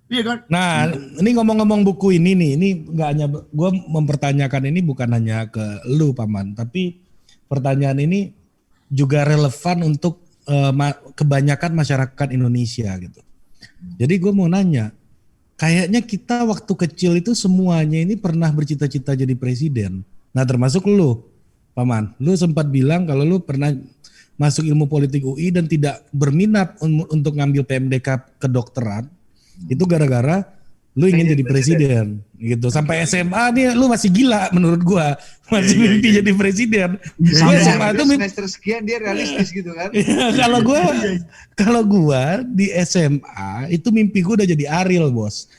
Iya kan? Nah, ini ngomong-ngomong buku ini nih, ini nggak hanya gue mempertanyakan ini bukan hanya ke lu Paman, tapi pertanyaan ini juga relevan untuk kebanyakan masyarakat Indonesia gitu. Jadi gue mau nanya, kayaknya kita waktu kecil itu semuanya ini pernah bercita-cita jadi presiden. Nah termasuk lu, Paman. Lu sempat bilang kalau lu pernah masuk ilmu politik UI dan tidak berminat untuk ngambil PMDK kedokteran. Itu gara-gara lu ingin jadi presiden gitu. Sampai SMA nih lu masih gila menurut gua. Masih mimpi jadi presiden. Sampai SMA itu semester sekian dia realistis gitu kan. Kalau gua di SMA itu mimpi gua udah jadi Ariel, Bos.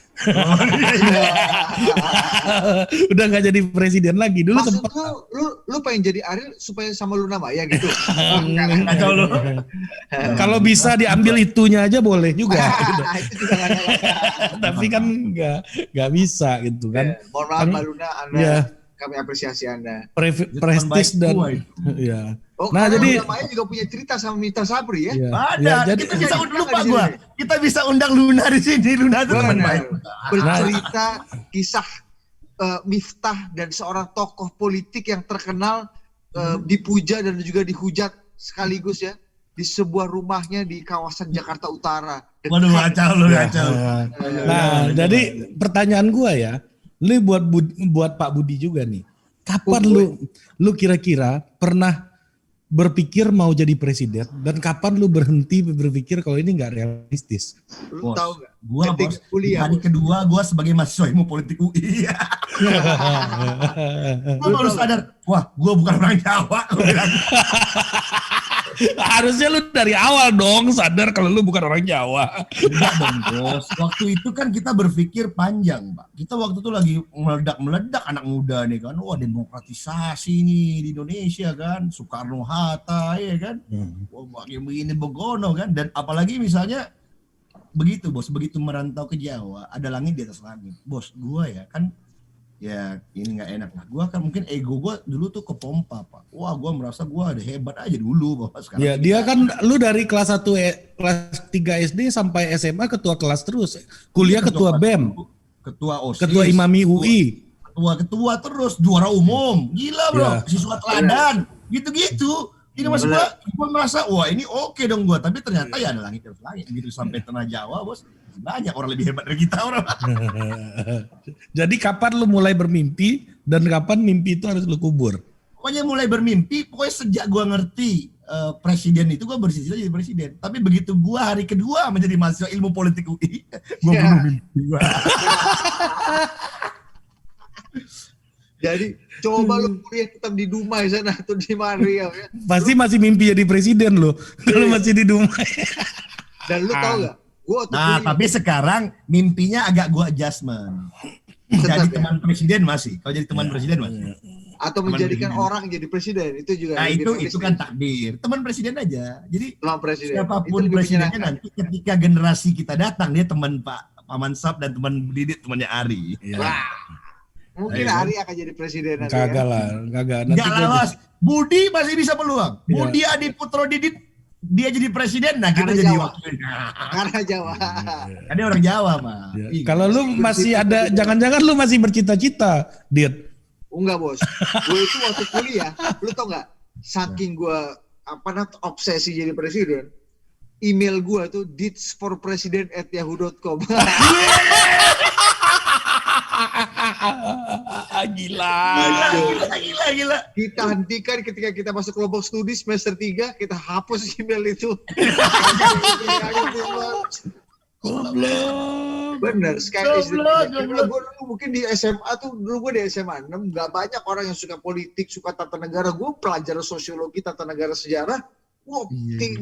Udah nggak jadi presiden lagi. Dulu Maksud sempat lu pengen jadi Ariel supaya sama Luna Maya gitu. Kalau bisa diambil itunya aja boleh juga. Gitu. Itu juga gak ada. Tapi kan nggak bisa gitu kan. Mohon maaf Mbak Luna, kami apresiasi Anda. Prestis dan ya. Oh, nah jadi Luna Maya juga punya cerita sama Mita Sabri ya. Ada. Jadi kita bisa lupa gua. Kita bisa undang Luna di sini. Luna itu teman baik. Bercerita kisah Miftah dan seorang tokoh politik yang terkenal dipuja dan juga dihujat sekaligus ya di sebuah rumahnya di kawasan Jakarta Utara. Waduh, kacau. Nah, jadi pertanyaan gua ya, ini buat Pak Budi juga nih. Kapan lu kira-kira pernah berpikir mau jadi presiden dan kapan lu berhenti berpikir kalau ini nggak realistis? Lu tahu nggak? Gua bos, hari kedua gua sebagai mahasiswa ilmu politik UI. Gua baru sadar, wah gua bukan orang Jawa. Harusnya lu dari awal dong sadar kalau lu bukan orang Jawa. Enggak dong bos, waktu itu kan kita berpikir panjang Pak. Kita waktu itu lagi meledak-meledak anak muda nih kan. Wah demokratisasi nih di Indonesia kan. Soekarno-Hatta ya kan. Wah begini begono kan. Dan apalagi misalnya begitu bos, begitu merantau ke Jawa ada langit di atas langit. Bos gua ya kan. Ya ini nggak enak lah. Gua kan mungkin ego gua dulu tuh kepompa Pak. Wah gua merasa gua ada hebat aja dulu Bapak sekarang. Ya dia kan lu dari kelas 1 kelas 3 SD sampai SMA ketua kelas terus. Kuliah ketua BEM. Ketua OSIS. Ketua Imami UI. Ketua terus juara umum. Gila bro, siswa teladan. Gitu-gitu. Jadi maksud gua merasa wah ini oke dong gua, tapi ternyata ya ada langit terus langit gitu sampai tanah Jawa bos. Banyak orang lebih hebat dari kita orang. Jadi kapan lu mulai bermimpi dan kapan mimpi itu harus lu kubur? Pokoknya mulai bermimpi, pokoknya sejak gua ngerti presiden itu gua bercita-cita jadi presiden. Tapi begitu gua hari kedua menjadi mahasiswa ilmu politik UI, gua bunuh mimpi gua. Jadi coba lu kuliah tetap di Dumai sana atau di Maria ya. Pasti masih mimpi jadi presiden lu. Kalau masih di Dumai. Dan lu tahu gak? Tapi sekarang mimpinya agak gua adjustment. Jadi teman presiden masih. Kalau jadi teman presiden masih. Atau menjadikan orang jadi presiden itu juga. Nah itu kan takdir. Teman presiden aja. Jadi presiden. Siapapun presidennya nanti ketika generasi kita datang dia teman Pak Paman Sab dan teman Didit temannya Ari. Wah. Mungkin Ari akan jadi presiden nanti. Kagak lah. Enggak lah Mas. Budi masih bisa peluang. Budi Adiputro Didit dia jadi presiden, nah kita jadi wakil. Karena Jawa. Kan dia orang Jawa, Mas. Ya. Kalau lu masih ada, jangan-jangan lu masih bercita-cita, Dit. Enggak, Bos. Gue itu waktu kuliah, lu tau nggak? Saking gue obsesi jadi presiden, email gue tuh ditsforpresident@yahoo.com. Gila. Kita hentikan ketika kita masuk kelompok studi semester 3, kita hapus email itu. Bener, sekali gue dulu mungkin di SMA tuh, dulu gue di SMA 6, gak banyak orang yang suka politik, suka tata negara. Gue pelajaran sosiologi, tata negara, sejarah. Wah,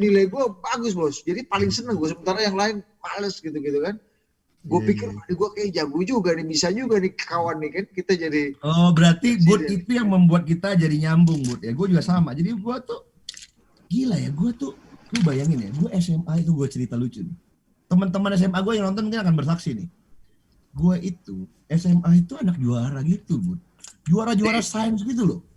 nilai gue bagus bos. Jadi paling seneng gue, sementara yang lain males gitu-gitu kan. Gue pikir gue kayak jago juga nih, bisa juga nih kawan nih kan, kita jadi. Oh berarti Bud itu yang membuat kita jadi nyambung Bud ya. Gue juga sama. Jadi gue tuh gila ya, gue tuh lu bayangin ya, gue SMA itu gue cerita lucu nih. Teman-teman SMA gue yang nonton mungkin akan bersaksi nih. Gue itu SMA itu anak juara gitu Bud. Juara-juara sains gitu loh.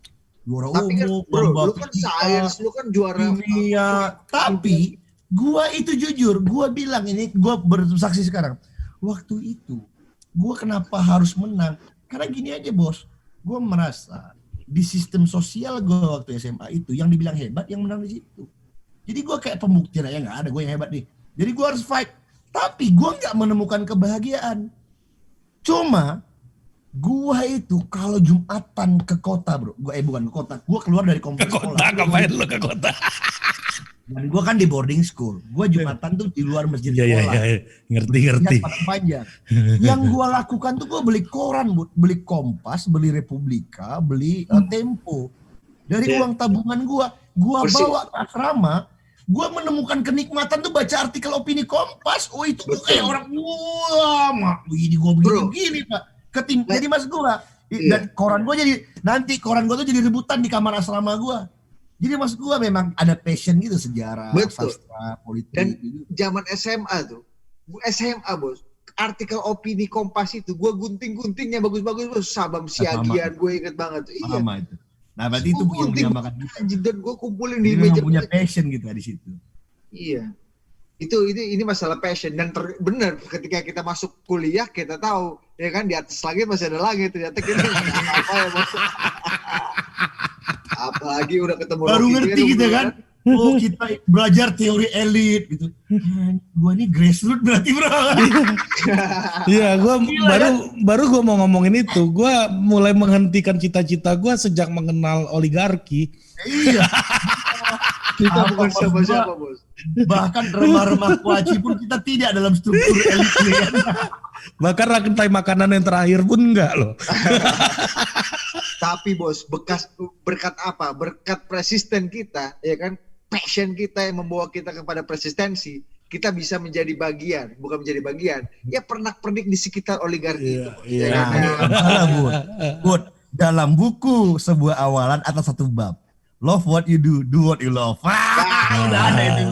Juara umum, lu kan sains, lu kan juara kimia. Tapi gue itu jujur, gue bilang ini, gue bersaksi sekarang. waktu itu gue kenapa harus menang? Karena gini aja bos, gue merasa di sistem sosial gue waktu SMA itu yang dibilang hebat yang menang di situ. Jadi gue kayak pembuktian aja nggak ada gue yang hebat nih. Jadi gue harus fight. Tapi gue nggak menemukan kebahagiaan. Cuma gue itu kalau Jumatan ke kota bro, bukan ke kota, gue keluar dari kompleks sekolah. Kota, ngapain lu ke kota? Dan gue kan di boarding school. Gue Jumatan tuh di luar masjid sekolah. Iya, ngerti. Padang Panjang. Yang gue lakukan tuh gue beli koran, beli Kompas, beli Republika, beli Tempo. Dari uang tabungan gue bawa ke asrama. Gue menemukan kenikmatan tuh baca artikel opini Kompas. Oh itu tuh kayak orang, wah, ini gue begini Pak. Jadi mas gue. Dan koran gue koran gue tuh jadi rebutan di kamar asrama gue. Jadi maksud gue memang ada passion gitu, sejarah, sastra, politik. Dan gitu. zaman SMA tuh, SMA bos, artikel opini Kompas itu gue gunting-guntingnya bagus-bagus bos. Sabam Siagian gue inget banget. Sama itu. Nah berarti itu yang dinamakan anjing, dan gue kumpulin di meja. meja. Punya passion gitu di situ. Iya. Ini masalah passion dan benar ketika kita masuk kuliah kita tahu ya kan di atas langit masih ada langit, ternyata kita apa ya bos. Apalagi udah ketemu baru ngerti gitu kan. Oh kita belajar teori elit gitu. Gua ini grassroots berarti bro. Iya, baru gue mau ngomongin itu. Gue mulai menghentikan cita-cita gue sejak mengenal oligarki. Iya. Kita bukan siapa-siapa bos. Bahkan remah-remah kuaci pun kita tidak dalam struktur elit ya. Bahkan rantai makanan yang terakhir pun enggak loh. Tapi bos, berkat apa? Berkat persisten kita, ya kan? Passion kita yang membawa kita kepada persistensi, kita bisa menjadi bagian, bukan menjadi bagian. Ya pernak-pernik di sekitar oligarki itu. Iya. Ya kan? Bud, dalam buku sebuah awalan atas satu bab. Love what you do what you love. Udah ada itu.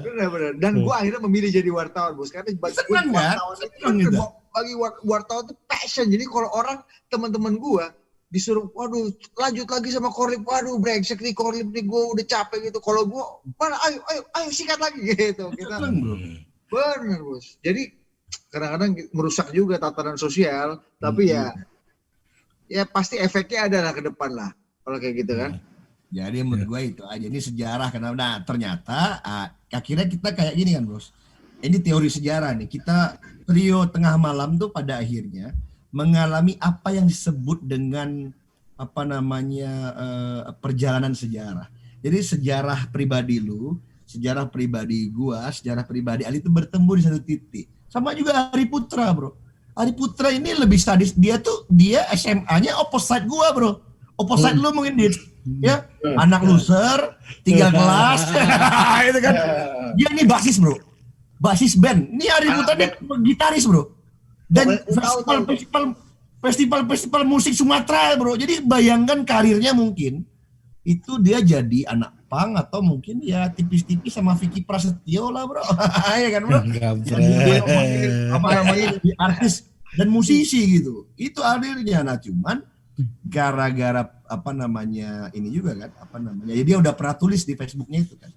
Benar-benar. Dan gue akhirnya memilih jadi wartawan bos, karena bagi gue wartawan itu bagi wartawan itu passion. Jadi kalau orang teman-teman gue disuruh, waduh lanjut lagi sama Korlip, waduh brengsek nih Korlip nih, gue udah capek gitu. Kalau gue, mana ayo sikat lagi gitu. Kita benar bos. Jadi kadang-kadang merusak juga tatanan sosial, tapi ya pasti efeknya ada lah ke depan lah kalau kayak gitu kan. Jadi menurut gue itu aja, ini sejarah kenapa. Nah ternyata akhirnya kita kayak gini kan bos. Ini teori sejarah nih, kita trio tengah malam tuh pada akhirnya mengalami apa yang disebut dengan perjalanan sejarah. Jadi sejarah pribadi lu, sejarah pribadi gua, sejarah pribadi Ali itu bertemu di satu titik. Sama juga Hari Putra bro. Hari Putra ini lebih sadis, dia SMA-nya opposite gua bro. Opposite lu mungkin ya anak loser, 3 kelas, itu kan. Dia ini basis bro, basis band. Ini Hari Putra dia gitaris bro. Dan festival musik Sumatera bro. Jadi bayangkan karirnya mungkin itu dia jadi anak punk atau mungkin ya tipis-tipis sama Vicky Prasetyo lah bro. Ya kan bro. Jadi artis dan musisi gitu. Itu akhirnya. Nah cuman gara-gara ini juga kan ya dia udah pernah tulis di Facebooknya itu kan.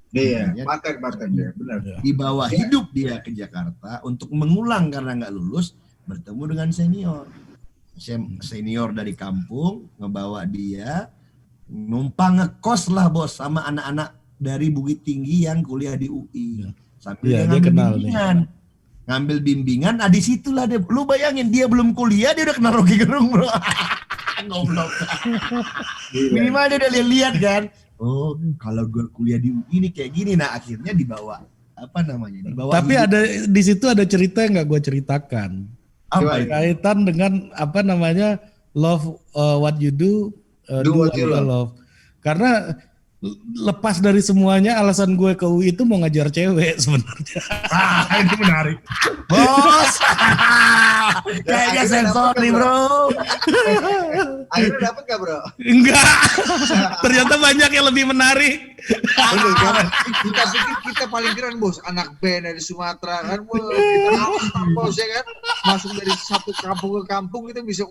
Iya, paten ya, benar. Di bawah hidup dia ke Jakarta untuk mengulang karena nggak lulus, bertemu dengan senior dari kampung, ngebawa dia numpang ngekos lah bos sama anak-anak dari Bukit Tinggi yang kuliah di UI. Sambil ngambil bimbingan. Nah disitulah dia, lu bayangin dia belum kuliah dia udah kena Rocky Gerung bro. Goblok. Minimal dia udah lihat kan. Oh, kalau gue kuliah di UI ini kayak gini. Nah, akhirnya dibawa Tapi ada di situ ada cerita yang nggak gue ceritakan. Kaitan dengan love what you do, do what you love. Karena lepas dari semuanya, alasan gue ke UI itu mau ngajar cewek sebenarnya. Itu menarik. Bos. Kayaknya sensor nih bro. Akhirnya dapet gak bro? Enggak. Ternyata banyak yang lebih menarik. Kita pikir kita paling keren bos, anak band dari Sumatera kan, kita bos ya kan, masuk dari satu kampung ke kampung kita bisa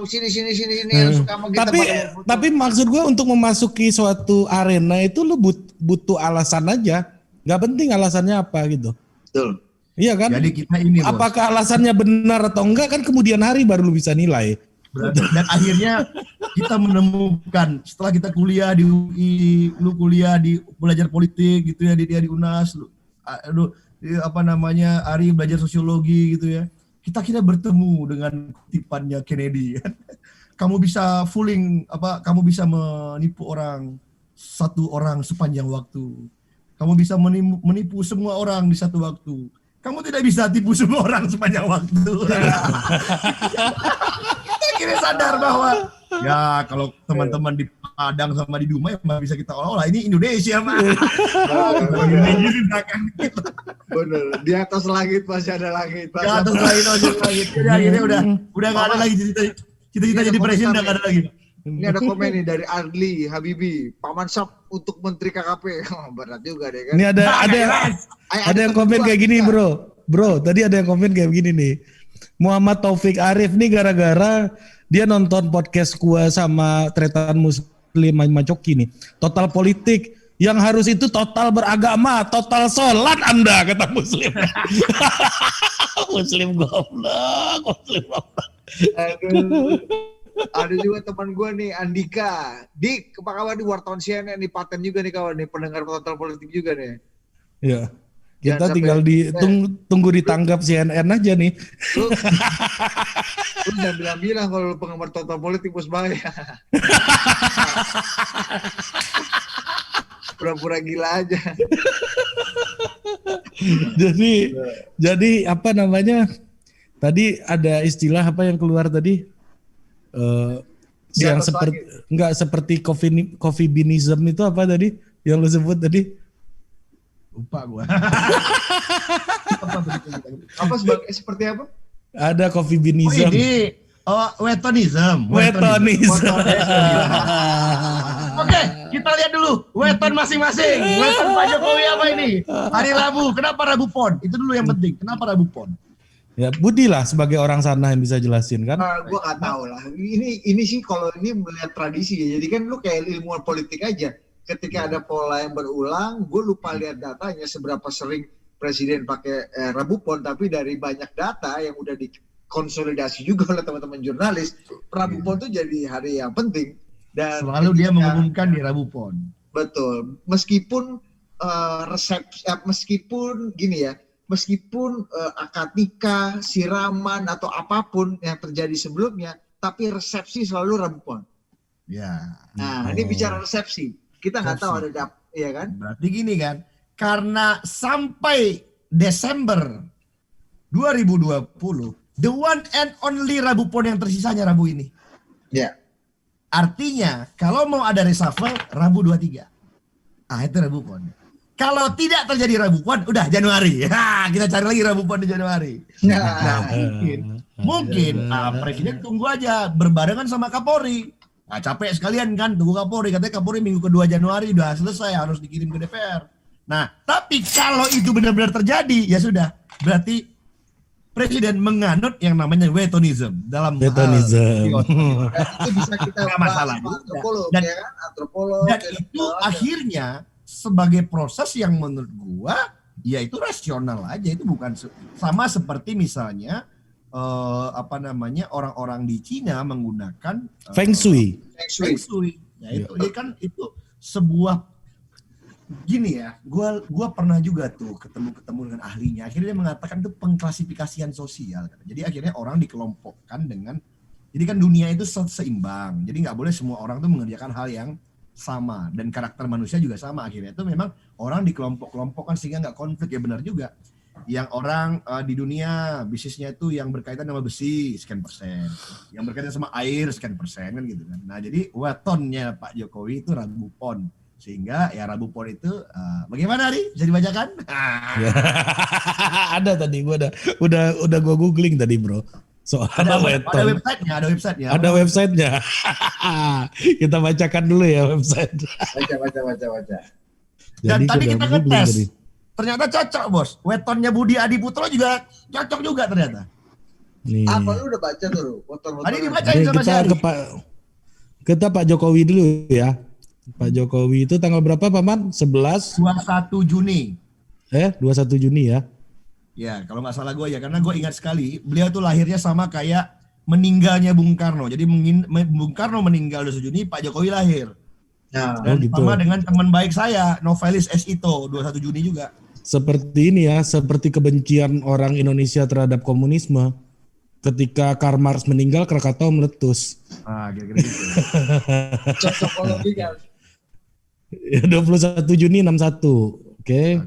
sini suka sama kita. Tapi maksud gue untuk memasuki suatu arena itu lu butuh alasan aja, nggak penting alasannya apa gitu. Betul. Iya kan? Jadi kita ini bos. Apakah alasannya benar atau enggak kan kemudian hari baru lu bisa nilai. Dan akhirnya kita menemukan setelah kita kuliah di UI, lu kuliah di belajar politik gitu ya, dia di UNAS, lu Ari belajar sosiologi gitu ya. Kita bertemu dengan kutipannya Kennedy. Kamu bisa kamu bisa menipu satu orang sepanjang waktu. Kamu bisa menipu semua orang di satu waktu. Kamu tidak bisa tipu semua orang sepanjang waktu. Kita kira sadar bahwa ya kalau teman-teman di Padang sama di Dumai bisa kita olah ini Indonesia mah. Bener. Di atas langit masih ada langit. Di atas langit. Jadi akhirnya udah nggak ada lagi cita-cita jadi presiden udah nggak ada lagi. Ini ada komen nih dari Adli Habibi, Paman Sap untuk Menteri KKP. Berat juga deh kan. Ini ada yang komen kayak gini bro. Tadi ada yang komen kayak begini nih. Muhammad Taufik Arif nih gara-gara dia nonton podcast gua sama Tretan Muslim Macoki nih. Total politik. Yang harus itu total beragama, total sholat Anda kata Muslim. Muslim goblok. Aduh. Ada juga teman gue nih Andika, Dik, apa kabar di wartawan CNN nih, paten juga nih kawan nih, pendengar total politik juga nih. Ya, kita tinggal tunggu ditanggap CNN aja nih. Lu jangan bilang-bilang kalau lu penggemar total politik bos bahaya. Pura-pura gila aja. jadi apa namanya? Tadi ada istilah apa yang keluar tadi? Yang seperti coffee beanism itu apa tadi yang lu sebut tadi? Lupa gua. Apa seperti apa? Ada coffee beanism. Wetonism. Oke, kita lihat dulu weton masing-masing. Weton Pak Jokowi apa ini? Hari Rabu. Kenapa Rabu Pon? Itu dulu yang penting. Kenapa Rabu Pon? Ya Budi lah sebagai orang sana yang bisa jelasin kan. Gue nggak tahu lah. Ini sih kalau ini melihat tradisi ya. Jadi kan lu kayak ilmuwan politik aja. Ketika ada pola yang berulang, gue lupa lihat datanya seberapa sering presiden pakai Rabu Pon. Tapi dari banyak data yang udah dikonsolidasi juga oleh teman-teman jurnalis, Rabu Pon tuh jadi hari yang penting. Dan selalu dia mengumumkan di Rabu Pon. Betul. Meskipun meskipun gini ya. Meskipun akad nikah, siraman atau apapun yang terjadi sebelumnya, tapi resepsi selalu Rabu Pon. Ya. Nah, ini bicara resepsi. Kita nggak tahu ada ya kan? Berarti gini kan, karena sampai Desember 2020, the one and only Rabu Pon yang tersisanya Rabu ini. Ya. Artinya, kalau mau ada reshuffle, Rabu 23. Itu Rabu Pon. Kalau tidak terjadi Rabu Pon, udah Januari. Kita cari lagi Rabu Pon di Januari. Nah, mungkin presiden tunggu aja berbarengan sama Kapolri. Nah, capek sekalian kan tunggu Kapolri. Katanya Kapolri minggu kedua Januari udah selesai, harus dikirim ke DPR. Nah, tapi kalau itu benar-benar terjadi, ya sudah. Berarti presiden menganut yang namanya wetonism dalam wetonism. Itu bisa kita masalah. Antropolog, Dan, ya kan? Antropolog. Dan itu akhirnya sebagai proses yang menurut gua ya itu rasional aja, itu bukan sama seperti misalnya orang-orang di Cina menggunakan Feng Shui. Ya itu kan itu sebuah gini ya, gua pernah juga tuh ketemu dengan ahlinya, akhirnya dia mengatakan itu pengklasifikasian sosial. Jadi akhirnya orang dikelompokkan dengan, jadi kan dunia itu seimbang, jadi nggak boleh semua orang tuh mengerjakan hal yang sama, dan karakter manusia juga sama. Akhirnya itu memang orang dikelompok-kelompokkan sehingga nggak konflik. Ya benar juga, yang orang di dunia bisnisnya itu yang berkaitan sama besi sekian persen, yang berkaitan sama air sekian persen kan gitu kan. Nah jadi wetonnya Pak Jokowi itu Rabu Pon, sehingga ya Rabu Pon itu bagaimana nih, bisa dibacakan? Ada tadi gua udah gua googling tadi bro. Ada websitenya. Ada websitenya. Kita bacakan dulu ya website. Baca. Dan tadi kita ngetes. Ternyata cocok bos. Wetonnya Budi Adiputro juga cocok juga ternyata. Nih. Apa lu udah baca tuh? Tadi dibacain sama Syari. Kita Pak Jokowi dulu ya. Pak Jokowi itu tanggal berapa Paman? 21 Juni. 21 Juni ya. Ya, kalau nggak salah gue ya, karena gue ingat sekali, beliau tuh lahirnya sama kayak meninggalnya Bung Karno. Jadi Bung Karno meninggal 21 Juni, Pak Jokowi lahir. Nah, Dan gitu. sama dengan teman baik saya, novelis S. Ito, 21 Juni juga. Seperti ini ya, seperti kebencian orang Indonesia terhadap komunisme. Ketika Karl Marx meninggal, Krakatau meletus. Ah, kira-kira gitu. cocokologi kan. 21 Juni 61. Oke.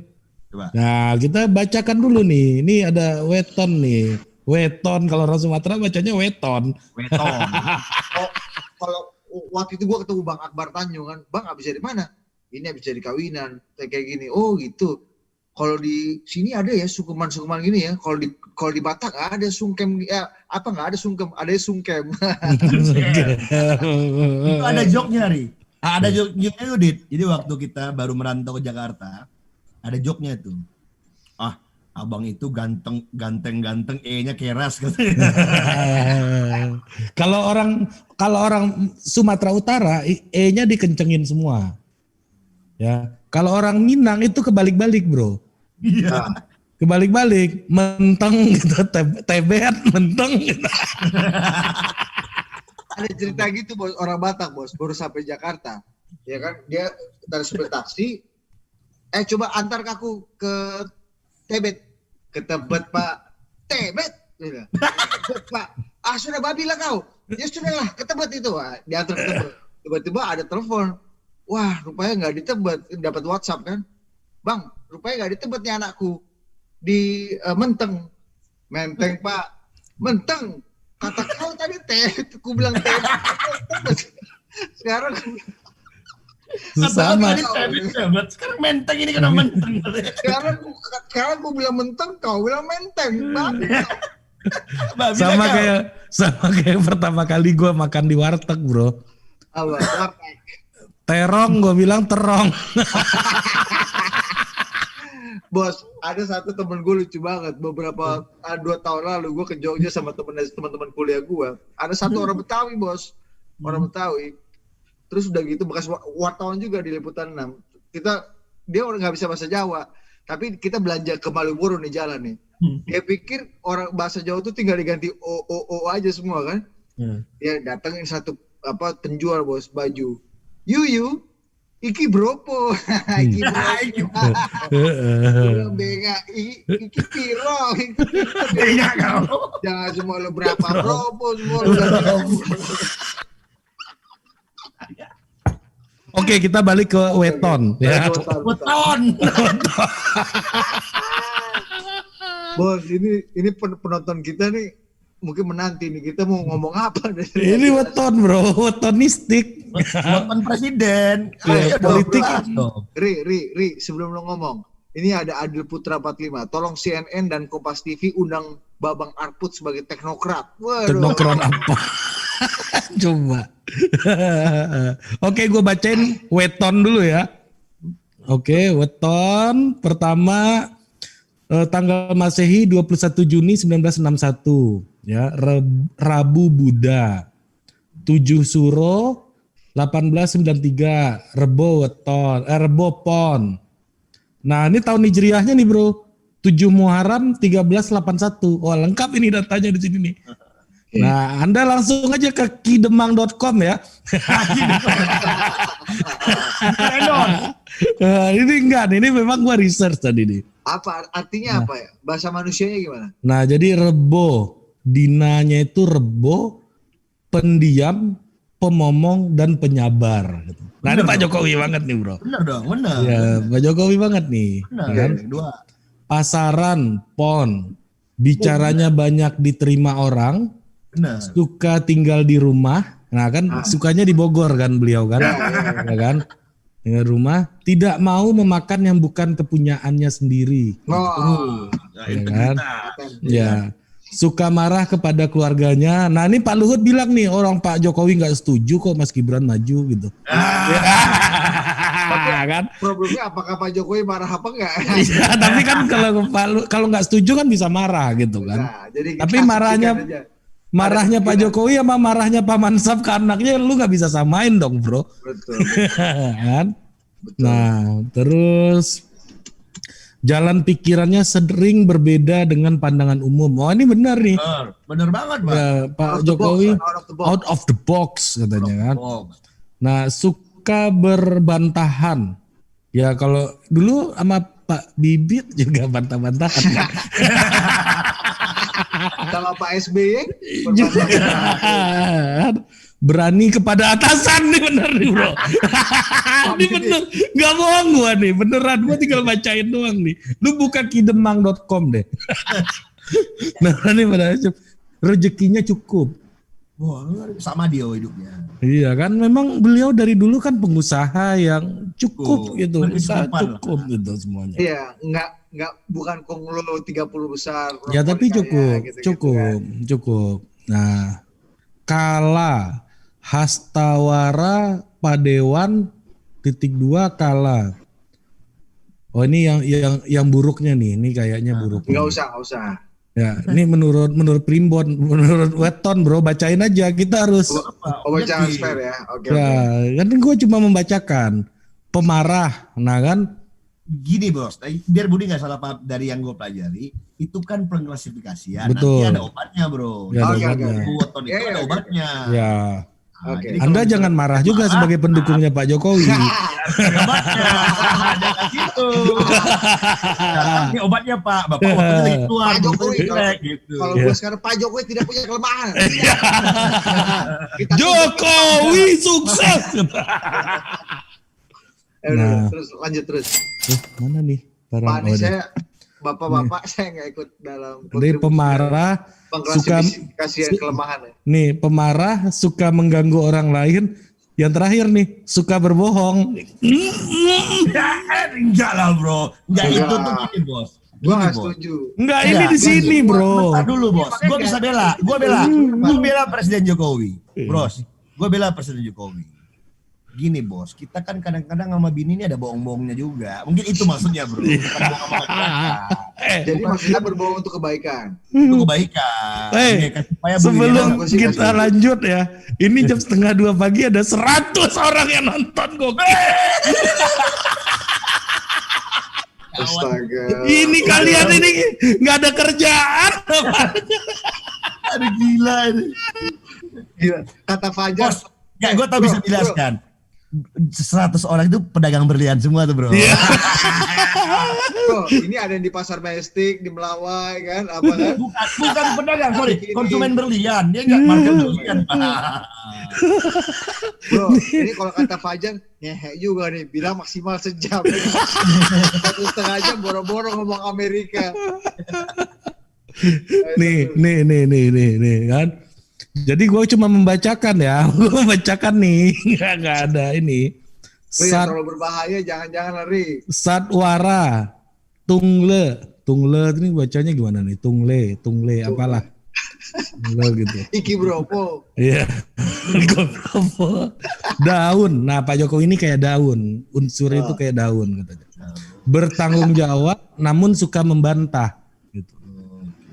Coba. Nah, kita bacakan dulu nih. Ini ada weton nih. Weton, kalau orang Sumatera bacanya weton. Weton. Kalau waktu itu gue ketemu Bang Akbar Tanjung kan, Bang habis dari mana? Ini habis dari kawinan, kayak gini. Oh gitu. Kalau di sini ada ya sungkeman-sungkeman gini ya. Kalau di Batak ada sungkem ya, apa nggak ada sungkem, ada sungkem. Itu ada joknya, Ri. Ada joknya Yudit. Jadi waktu kita baru merantau ke Jakarta, ada joknya tuh. Ah, abang itu ganteng, E-nya keras katanya. Kalau orang Sumatera Utara E-nya dikencengin semua. Ya. Kalau orang Minang itu kebalik-balik, Bro. Iya. Kebalik-balik, menteng gitu, tebet, menteng gitu. Ada cerita gitu bos, orang Batak bos, baru sampai Jakarta. Ya kan, dia transportasi. Coba antar aku ke Tebet. Ke Tebet Pak. Tebet. Tebet Pak. Ah sudah babi lah kau. Ya sudahlah ke Tebet itu. Diantar ke Tebet. Tiba-tiba ada telepon. Wah rupanya nggak di Tebet. Dapat WhatsApp kan. Bang rupanya nggak di Tebet nih anakku. Di Menteng. Menteng Pak. Menteng. Kata kau tadi aku bilang Tebet. Sekarang Sama. Sekarang menteng ini kena menteng. sekarang aku bilang menteng, kau bilang menteng. Sama kayak pertama kali gue makan di warteg, Bro. Apa? Terong, gue bilang terong. Bos, ada satu temen gue lucu banget. Beberapa 2 tahun lalu gue ke Jogja sama teman-teman kuliah gue. Ada satu orang Betawi, bos. Orang Betawi. Terus udah gitu bekas wartawan juga di Liputan 6. Dia orang nggak bisa bahasa Jawa, tapi kita belanja ke Malioboro nih jalan nih. Dia pikir orang bahasa Jawa tuh tinggal diganti o aja semua kan. Dia datengin satu penjual bos baju. Yuyu, iki bropo. Iki bropo. Bilang benga, iki piro. Benga kau. Jangan semua lo berapa bropo semua. Oke, kita balik ke weton. Ya. Weton. Bos, ini penonton kita nih mungkin menanti nih kita mau ngomong apa. Ini weton, Bro. Wetonistik. Weton presiden. Ya, politik. Ri, sebelum lo ngomong. Ini ada Adil Putra 45. Tolong CNN dan Kompas TV undang Babang Arput sebagai teknokrat. Waduh. Teknokrat apa? Coba. Oke, gue bacain weton dulu ya. Oke, weton pertama tanggal Masehi 21 Juni 1961 ya, Rabu Buddha. 7 Suro 1893, Rebo weton, Rebo pon. Nah, ini tahun hijriahnya nih, Bro. 7 Muharram 1381. Oh, lengkap ini datanya di sini nih. Nah, Anda langsung aja ke kidemang.com ya. Ini enggak, ini memang gua research tadi nih. Apa artinya apa ya? Bahasa manusianya gimana? Nah, jadi rebo, dinanya itu rebo, pendiam, pemomong dan penyabar gitu. Nah, ini Pak Jokowi banget nih, Bro. Benar dong, benar. Ya, Pak Jokowi banget nih. Benar, kan? Dua. Pasaran, pon, bicaranya banyak diterima orang. Benar. Suka tinggal di rumah. Nah kan sukanya di Bogor kan beliau kan. Ya kan. Tinggal di rumah. Tidak mau memakan yang bukan kepunyaannya sendiri. Ya kan. Ya. Suka marah kepada keluarganya. Nah ini Pak Luhut bilang nih, orang Pak Jokowi nggak setuju kok Mas Gibran maju gitu. Kan? Problemnya apakah Pak Jokowi marah apa enggak? Iya, tapi kan kalau nggak setuju kan bisa marah gitu kan. Nah, jadi tapi marahnya Pak Jokowi sama marahnya Pak Mansab ke anaknya lu nggak bisa samain dong, Bro. Betul. Kan? Betul. Nah, terus jalan pikirannya sering berbeda dengan pandangan umum. Oh ini benar nih. Bener banget, Pak. Ya, Pak Out of the Jokowi box, out of the box. out of the box katanya kan. Oh, Nah, suka berbantahan. Ya kalau dulu sama Pak Bibit juga bantah-bantahan kan. Sama Pak SBY Berani kepada atasan nih bener nih bro. Ini bener, nggak bohong gua nih, beneran gua tinggal bacain doang nih. Lu buka kidemang.com deh. Nah ini pada rezekinya cukup. wah, sama dia hidupnya. Iya kan, memang beliau dari dulu kan pengusaha yang cukup gitu, usaha berkecukupan cukup gitu semuanya. Iya, enggak bukan konglo 30 besar. Ya tapi rokok cukup, kaya, gitu-gitu cukup, kan. cukup. Nah, kala hastawara padewan (2) kala. Oh ini yang buruknya nih, ini kayaknya buruknya. Enggak usah. Ya, ini menurut Primbon, menurut Weton bro, bacain aja kita harus. Jangan fair ya. Oke. Ya, kan gue cuma membacakan pemarah, nah kan. Gini bos, biar Budi nggak salah paham dari yang gue pelajari, itu kan pengklasifikasian. Betul. Nanti ada obatnya bro. Ya, ada Oke, obatnya. oke. Weton itu ada obatnya. Ya, Nah, Oke. jadi Anda kalau jangan marah juga sebagai pendukungnya Pak Jokowi. misalnya obatnya, jangan situ. Ini obatnya Pak, Bapak waktunya lagi keluar, Pak Jokowi, waktunya jelek gitu. Kalau Iya. gue sekarang Pak Jokowi tidak punya kelemahan. Kita Jokowi sukses. Nah. Terus lanjut terus. Mana nih? Pak Barang ini saya bapak-bapak saya nggak ikut dalam Ini pemarah suka pengklasifikasian kelemahan ya. nih pemarah suka mengganggu orang lain. Yang terakhir nih suka berbohong. Enggak lah bro, enggak Enggak. itu tuh gini bos. Gue Gini, nggak Bos. setuju. Enggak ini Enggak, di sini bro. Bentar dulu bos, gue bisa bela, gue bela Presiden Jokowi, bros, gue bela Presiden Jokowi. Gini bos, kita kan kadang-kadang sama bini ini ada bohong-bohongnya juga, mungkin itu maksudnya bro, bukan bohong sama masyarakat. Jadi maksudnya berbohong untuk kebaikan. Itu kebaikan. Ini kan supaya Sebelum beliau- Gue sih nggak kita setuju. lanjut ya, ini jam 1:30 pagi ada 100 orang yang nonton gokil. Astaga. Ini kalian ini nggak ada kerjaan. Aduh gila ini. Gila. Kata Fajar. Bos, nggak, gue tau bisa Bro, jelaskan. 100 orang itu pedagang berlian semua tuh bro. Iya. Bro, ini ada yang di Pasar Majestic, di Melawai kan, apa kan? Bukan pedagang, sorry, Ini- konsumen berlian. Dia nggak market berlian. Bro, ini kalau kata Fajar, ngehe juga nih, bilang maksimal sejam. 1,5 jam boro-boro ngomong Amerika. Nih kan. Jadi gue cuma membacakan ya, gue membacakan nih, nggak ada ini. Lu yang terlalu berbahaya, jangan-jangan lari. Satwara, tungle ini bacanya gimana nih? Tungle, apalah. Tungle gitu. Iki Bropo. Iya. Daun. Nah Pak Jokowi ini kayak daun, unsur itu kayak daun katanya. Bertanggung jawab, namun suka membantah. Gitu.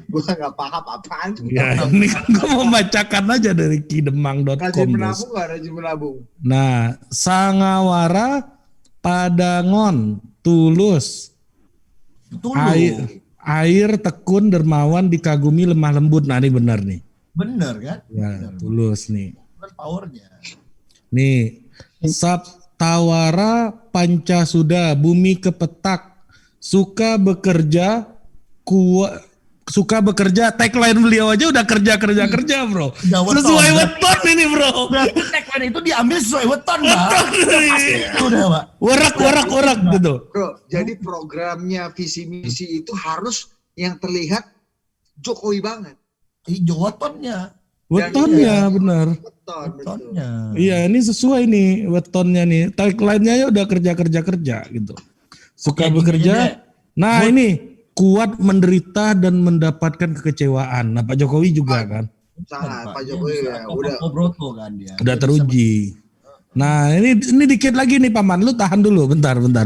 Gue nggak paham apaan. Ya, ini kan gue membacakan aja dari kidemang.com. Rajin Bos. menabung nggak rajin menabung? Nah, sangawara padangon tulus air tekun dermawan dikagumi lemah lembut. Nah ini benar nih. Bener kan? Ya, tulus nih. Kan powernya. Nih, Saptawara Pancasuda bumi kepetak suka bekerja tagline beliau aja udah kerja bro. Udah weton, Sesuai kan? weton ini bro. Berarti tagline itu diambil sesuai weton, Pak. Itu udah, Pak. Warak gitu. Bro, jadi programnya visi misi itu harus yang terlihat Jokowi banget. Wetonnya. Wetonnya benar. Betul. Wetonnya. Iya, ini sesuai nih wetonnya nih. Tagline-nya ya udah kerja gitu. Suka Oke, bekerja. gini aja. Nah, ini kuat menderita dan mendapatkan kekecewaan. Nah, Pak Jokowi juga kan Sangat Pak Jokowi ya, udah. Broto kan dia. udah teruji. Nah, ini dikit lagi nih Paman. Lu tahan dulu bentar. Kawan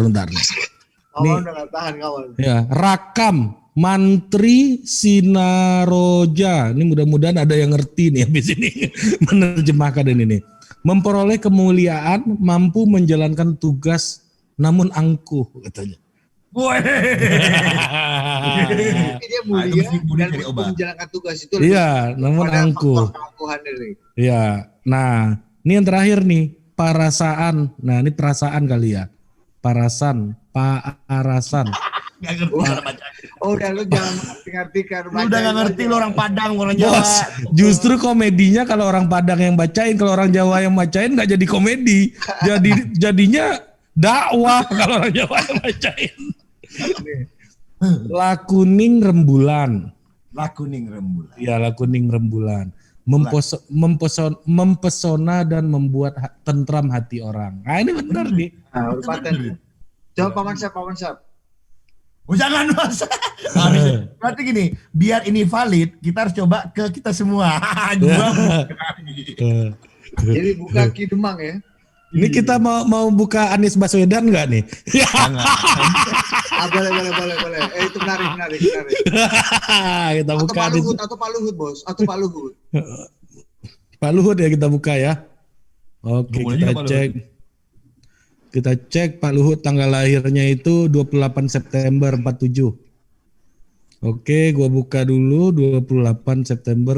udah nggak tahan kawan. Ya, Rakam Mantri Sinaroja. Ini mudah-mudahan ada yang ngerti nih habis ini menerjemahkan ini nih. Memperoleh kemuliaan, mampu menjalankan tugas namun angkuh katanya. Woi. Tapi dia mulia itu mulia dan dari untuk obat. menjalankan tugas itu Iya, namun pada angkuh. faktor keangkuhan ini. Iya. Nah, ini yang terakhir nih, parasaan. Nah, ini perasaan kali ya. Parasan, paarasan. Gak ngerti cara baca. Oh, udah lu jangan mengartikan. Lu udah gak ngerti lu orang Padang, orang Jawa. Bos, justru komedinya kalau orang Padang yang bacain, kalau orang Jawa yang bacain nggak jadi komedi. Jadinya dakwah kalau orang Jawa yang bacain. Lakuning rembulan. Lakuning rembulan. Ya, lakuning rembulan. Mempesona dan membuat tentram hati orang. Nah, ini benar nih. Nah, udah paten. Coba Paman Syap. Oh jangan mas. Berarti gini, biar ini valid, kita harus coba ke kita semua. Jadi buka Ki Demang ya. Ini kita mau buka Anies Baswedan nggak nih? Boleh. Itu menarik. Kita buka Atau Pak Luhut, bos. Atau Pak Luhut. Pak Luhut ya kita buka ya. Oke, Boleh kita juga, Pak cek. Kita cek Pak Luhut tanggal lahirnya itu 28 September 47. Oke, gua buka dulu 28 September.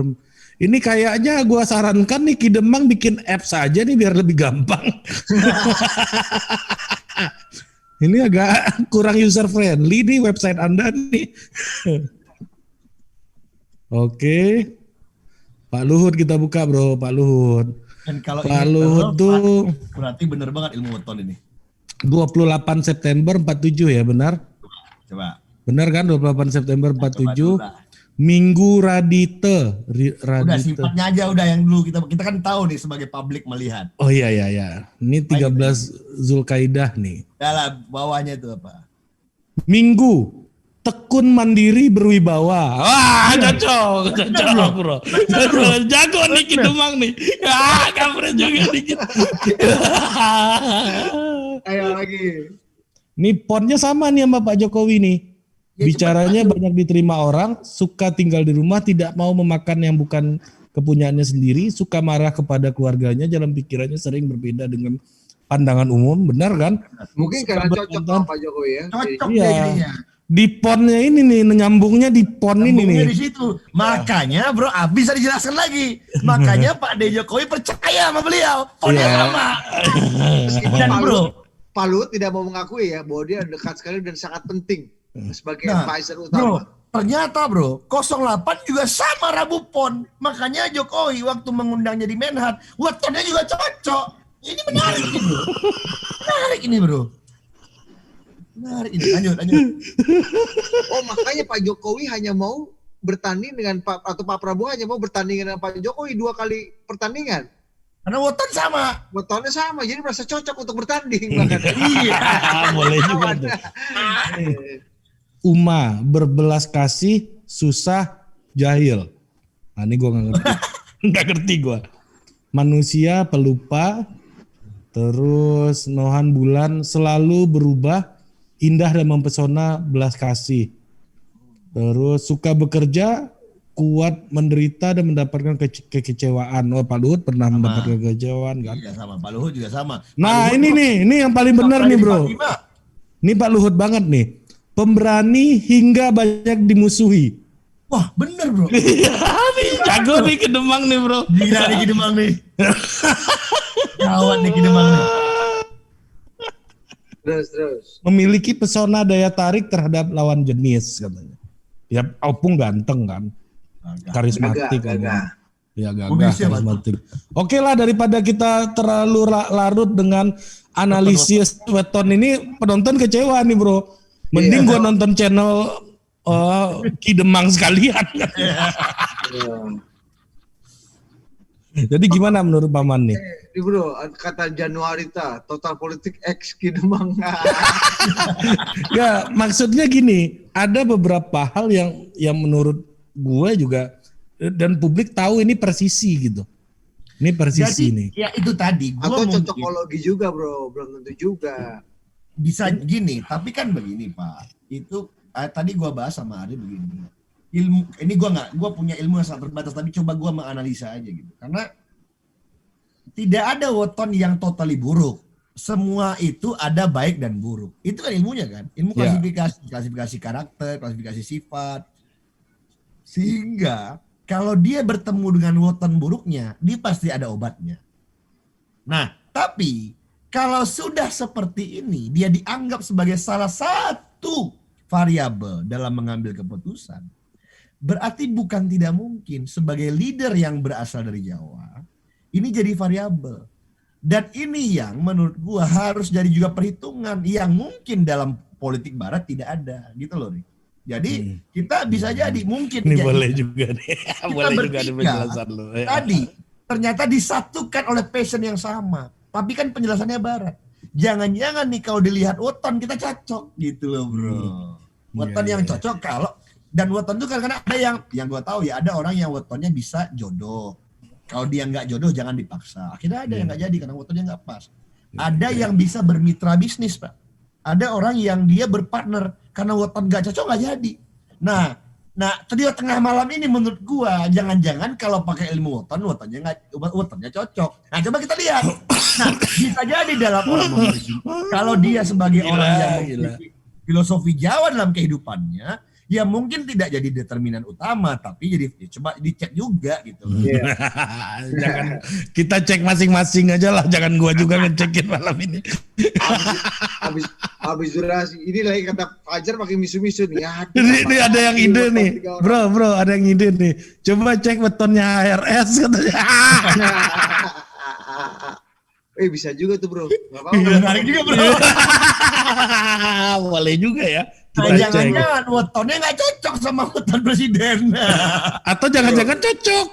Ini kayaknya gua sarankan nih Ki Demang bikin apps aja nih biar lebih gampang. Ini agak kurang user friendly nih website Anda nih. Oke. Pak Luhut kita buka, Bro, Pak Luhut. Dan kalau Pak ini Luhut tuh berarti bener banget ilmu weton ini. 28 September 47 ya, benar? Coba. Benar kan 28 September 47. Coba. Minggu Radite. Udah Radite. sifatnya aja udah yang dulu kita kan tahu nih sebagai publik melihat. Oh iya. Ini 13 Zulkaidah nih. Dalam bawahnya itu apa? Minggu. Tekun mandiri berwibawa. Wah, cocok bro. Jago nih Ki Demang nih. Kampret juga dikit. Ayo lagi. Nih ponnya sama nih sama Pak Jokowi nih. Bicaranya banyak diterima orang, suka tinggal di rumah, tidak mau memakan yang bukan kepunyaannya sendiri, suka marah kepada keluarganya, jalan pikirannya sering berbeda dengan pandangan umum, benar kan? Mungkin karena cocok sama Pak Jokowi ya. Cocok Iya. deh jadinya. Di ponnya ini nih, nyambungnya di pon ini Nyambungnya nih. di situ. Makanya bro, bisa dijelaskan lagi. Makanya Pak D. Jokowi percaya sama beliau. Ponnya Iya. sama. Meskipun Dan bro, Pak Luhut tidak mau mengakui ya bahwa dia dekat sekali dan sangat penting sebagai advisor bro, utama. ternyata bro, 08 juga sama Rabu Pon. Makanya Jokowi waktu mengundangnya di Menhat, wetonnya juga cocok. Ini menarik ini bro. Menarik ini bro. Menarik ini. Lanjut. Oh, makanya Pak Jokowi hanya mau bertanding dengan Pak Prabowo hanya mau bertanding dengan Pak Jokowi 2 kali pertandingan. Karena weton sama. Wetonnya sama, jadi merasa cocok untuk bertanding. Iya. Boleh juga tuh. Uma, berbelas kasih, susah, jahil. Nah ini gue gak ngerti. Gak ngerti gue. Manusia, pelupa, terus Nohan Bulan, selalu berubah, indah dan mempesona, belas kasih. Terus suka bekerja, kuat menderita dan mendapatkan kekecewaan. Oh, Pak Luhut pernah mendapatkan kekecewaan kan? Iya sama, Pak Luhut juga sama. Nah Pak Luhut ini yang paling benar nih bro. Ini Pak Luhut banget nih. Pemberani hingga banyak dimusuhi. Wah bener bro. Jago nih Ki Demang nih bro. Gila nih Ki Demang nih. Gawat nih Ki Demang nih. Terus. Memiliki pesona daya tarik terhadap lawan jenis katanya. Ya Opung ganteng kan. Karismatik kan. Ya gagah, karismatik. Oke lah daripada kita terlalu larut dengan analisis weton ini, penonton kecewa nih bro. Mending gua nonton channel Ki Demang sekalian. Jadi gimana menurut Paman nih? Ini bro, kata Januarita, total politik X Ki Demang. Ya maksudnya gini, ada beberapa hal yang menurut gue juga dan publik tahu ini persisi gitu. Ini persisi nih. Ya itu tadi. Atau cocokologi juga bro, belum tentu juga. Bisa gini, tapi kan begini Pak. Itu tadi gua bahas sama Ari begini. Ini gua punya ilmu yang sangat terbatas, tapi coba gua menganalisa aja gitu. Karena tidak ada weton yang totally buruk. semua itu ada baik dan buruk. Itu kan ilmunya kan. Ilmu Ya. klasifikasi karakter, klasifikasi sifat. Sehingga kalau dia bertemu dengan weton buruknya, dia pasti ada obatnya. Nah, tapi kalau sudah seperti ini, dia dianggap sebagai salah satu variabel dalam mengambil keputusan. Berarti bukan tidak mungkin sebagai leader yang berasal dari Jawa, ini jadi variabel. Dan ini yang menurut gua harus jadi juga perhitungan yang mungkin dalam politik barat tidak ada gitu loh nih. Jadi kita bisa jadi mungkin Ini ya, boleh juga nih. kita Boleh juga nih bertiga penjelasan lu. Ya. tadi ternyata disatukan oleh passion yang sama. Tapi kan penjelasannya barat. Jangan-jangan nih kalau dilihat weton kita cocok gitu loh bro. Weton Iya, yang iya. cocok kalau dan weton itu kadang-kadang ada yang gua tahu ya, ada orang yang wetonnya bisa jodoh. Kalau dia nggak jodoh jangan dipaksa. Akhirnya ada yang nggak jadi karena wetonnya nggak pas. Ada yang bisa bermitra bisnis pak. Ada orang yang dia berpartner karena weton nggak cocok nggak jadi. Nah tadi tengah malam ini menurut gua jangan-jangan kalau pakai ilmu wetonnya cocok. Nah coba kita lihat. Nah bisa jadi dalam orang memiliki kalau dia sebagai Gila, orang yang gila. memiliki filosofi Jawa dalam kehidupannya, ya mungkin tidak jadi determinan utama, tapi jadi coba dicek juga gitu. Iya. Jangan kita cek masing-masing aja lah, jangan gua juga ngecekin malam ini. Habis durasi. Ini lagi kata Fajar pakai misu-misu nih. Aduh, Ini ada yang apaan ide sih nih, weton 3 orang? bro, ada yang ide nih. Coba cek wetonnya HRS katanya. Bisa juga tuh bro. Gak apa-apa. Iya, menarik juga bro. Boleh juga ya. Nah, Kita cek. jangan-jangan wetonnya nggak cocok sama weton presiden. Atau jangan-jangan cocok.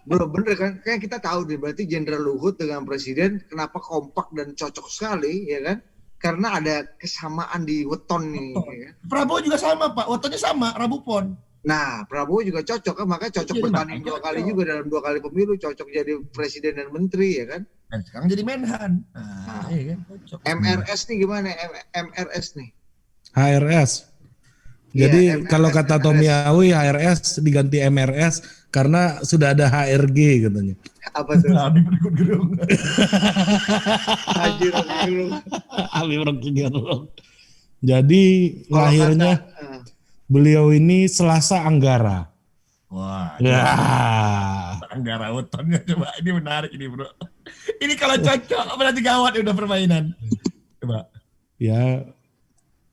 Bro bener kan? Kayak kita tahu deh berarti Jenderal Luhut dengan Presiden kenapa kompak dan cocok sekali ya kan? Karena ada kesamaan di weton nih. Ya kan? Prabowo juga sama pak, wetonnya sama, Rabu Pon. Nah Prabowo juga cocok kan? Makanya cocok Jadi bertanding makanya 2 kali cocok. juga dalam 2 kali pemilu. Cocok jadi Presiden dan Menteri ya kan? Dan sekarang jadi Menhan. Nah, iya kan, cocok. MRS nih gimana? MRS nih. HRS. Iya, Jadi MRS, kalau kata MRS. Tommy Awi HRS diganti MRS karena sudah ada HRG katanya. Apa tuh? Nah, di berikut gerung. Anjir, anjir. Habib Rocky Gerung. Jadi Kalau lahirnya kata, beliau ini Selasa Anggara. Wah, Ya. Anggara wetonnya coba, ini menarik ini bro. Ini kalau cocok berarti gawat udah permainan. Coba. Ya.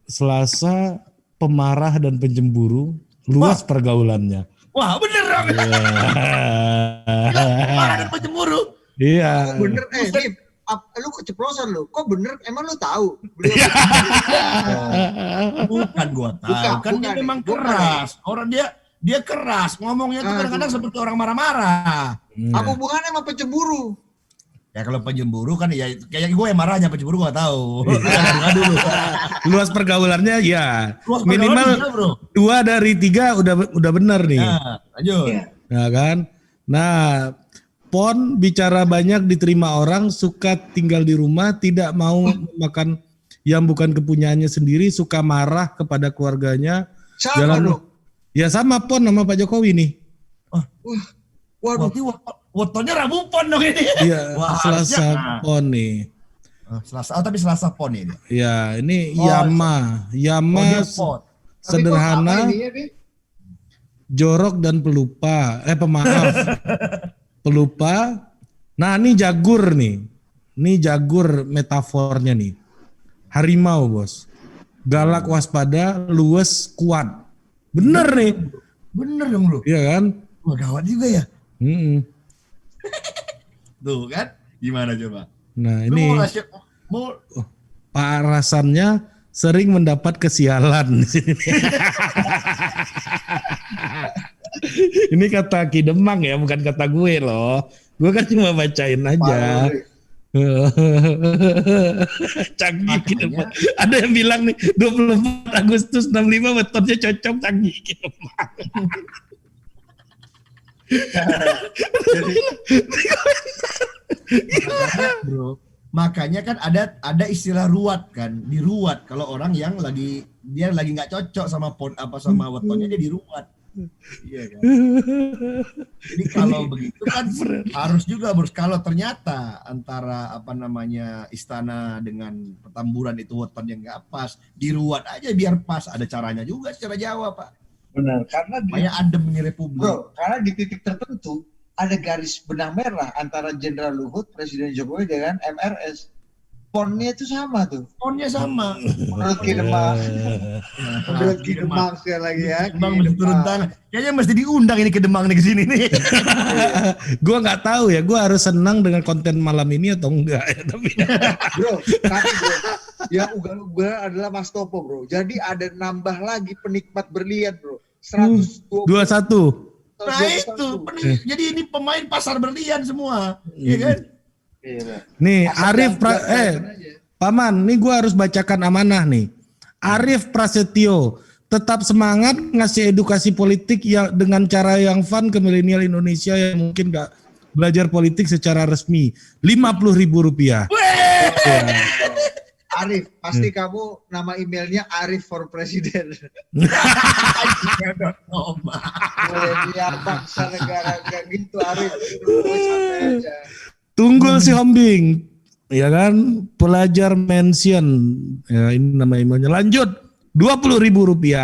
Selasa pemarah dan pencemburu, luas pergaulannya. Wah bener dong. Marah dan pencemburu. Iya. bener nih, lu keceplosan lu. Kok bener? Emang lu tahu? Beliau Bukan gua tahu. Kan dia bukan. memang Bukan. keras. Orang dia keras. Ngomongnya tuh Aduh. kadang-kadang seperti orang marah-marah. apa hubungannya sama pencemburu? Ya kalau pencemburu kan ya kayak gue yang marahnya, pencemburu gua tahu. Aduh. Luas pergaulannya ya. Luas Minimal pergaulan dia, bro. 2 dari 3 udah benar nih. Nah, lanjut. Iya. Ya kan? Nah, Pon bicara banyak diterima orang, suka tinggal di rumah, tidak mau makan yang bukan kepunyaannya sendiri, suka marah kepada keluarganya. Sama dong. Ya sama Pon sama Pak Jokowi nih. Waduh. Berarti wetonnya Rabu Pon dong ini. Iya, Wah, Selasa harusnya. Pon nih. Selasa, tapi Selasa Pon ini. Ya, ini Oh, Yama. Yama dia Pon. Tapi kok sederhana, apa ininya, Bi? jorok dan pelupa. Pemaaf. Pelupa. Nah, ini jagur nih. Ini jagur metafornya nih. Harimau, Bos. Galak, waspada, luwes, kuat. Bener nih. Bener dong lu. Iya kan? Wah gawat juga ya. Mm-mm. Tuh kan. Gimana coba? Nah, Lu ini mau ngasih, mau parasannya sering mendapat kesialan. Ini kata Ki Demang ya, bukan kata gue loh. Gue kan cuma bacain aja. Parah, Bi. Canggih Ki Demang. Ada yang bilang nih 24 Agustus 65 wetonnya cocok, canggih Ki Demang. bro. Makanya kan ada istilah ruwat kan, diruat kalau orang yang dia lagi nggak cocok sama sama wetonnya dia diruat. Iya kan? Jadi kalau begitu kan harus juga kalau ternyata antara apa namanya istana dengan Petamburan itu wetonnya nggak pas, diruat aja biar pas. Ada caranya juga secara Jawa, Pak. Benar, karena Supaya adem ini Republik. bro, karena di titik tertentu ada garis benang merah antara Jenderal Luhut, Presiden Jokowi dengan MRS. Fonnya itu sama tuh. Tonnya sama. Menurut Kidemang. Menurut Kidemang sekali lagi ya. Demang mesti turun tangan. Kayaknya mesti diundang ini ke Demang nih ke sini nih. Gue nggak tahu ya, gue harus senang dengan konten malam ini atau enggak ya. Tapi Tapi bro, yang ugal-ugalan adalah Mas Topo bro. Jadi ada nambah lagi penikmat berlian bro. 121. 21. Nah itu, jadi ini pemain pasar berlian semua, iya kan? Iya. Nih Asal Arif jangan aja. Paman, nih gue harus bacakan amanah nih. Arif Prasetyo tetap semangat ngasih edukasi politik yang dengan cara yang fun ke milenial Indonesia yang mungkin gak belajar politik secara resmi. Rp50.000. Arif, pasti kamu nama emailnya Arif for President. Milenial bangsa negara kayak gitu Arif. Santai aja. Tunggul si Hombing, ya kan, pelajar mention, ya ini nama emailnya. Lanjut, Rp20.000.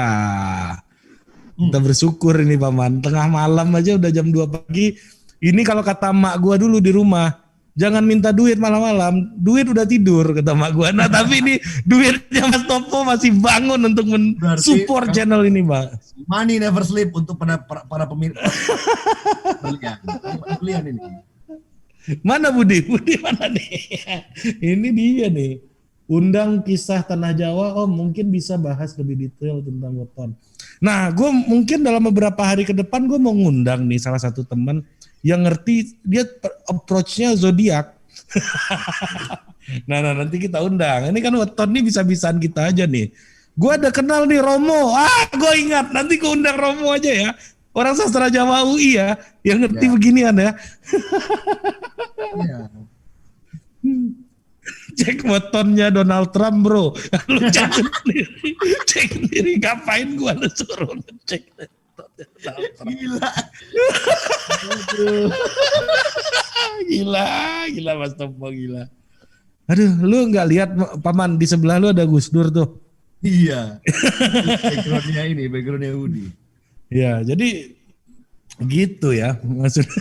Kita bersyukur ini Paman, tengah malam aja udah jam 2 pagi. Ini kalau kata mak gua dulu di rumah, jangan minta duit malam-malam, duit udah tidur kata mak gua. Nah tapi ini duitnya Mas Topo masih bangun untuk mensupport channel ini Pak. Money never sleep untuk para pemirsa. Berlian ini. Mana Budi? Budi mana nih? Ini dia nih. Undang kisah Tanah Jawa. Oh mungkin bisa bahas lebih detail tentang weton. Nah gue mungkin dalam beberapa hari ke depan gue mau ngundang nih salah satu teman yang ngerti, dia approach-nya zodiak. nah nanti kita undang. Ini kan weton nih bisa-bisaan kita aja nih. Gue ada kenal nih Romo. Gue ingat. Nanti gue undang Romo aja ya. Orang sastra Jawa UI ya, yang ngerti beginian ya. Iya. Cek wetonnya Donald Trump bro. Lu cek sendiri, ngapain gua lu suruh cek wetonnya Donald Trump. Gila Mas Topo gila. Aduh, lu nggak lihat Paman di sebelah lu ada Gus Dur tuh. Iya. Backgroundnya Udi. Ya, jadi gitu ya maksudnya.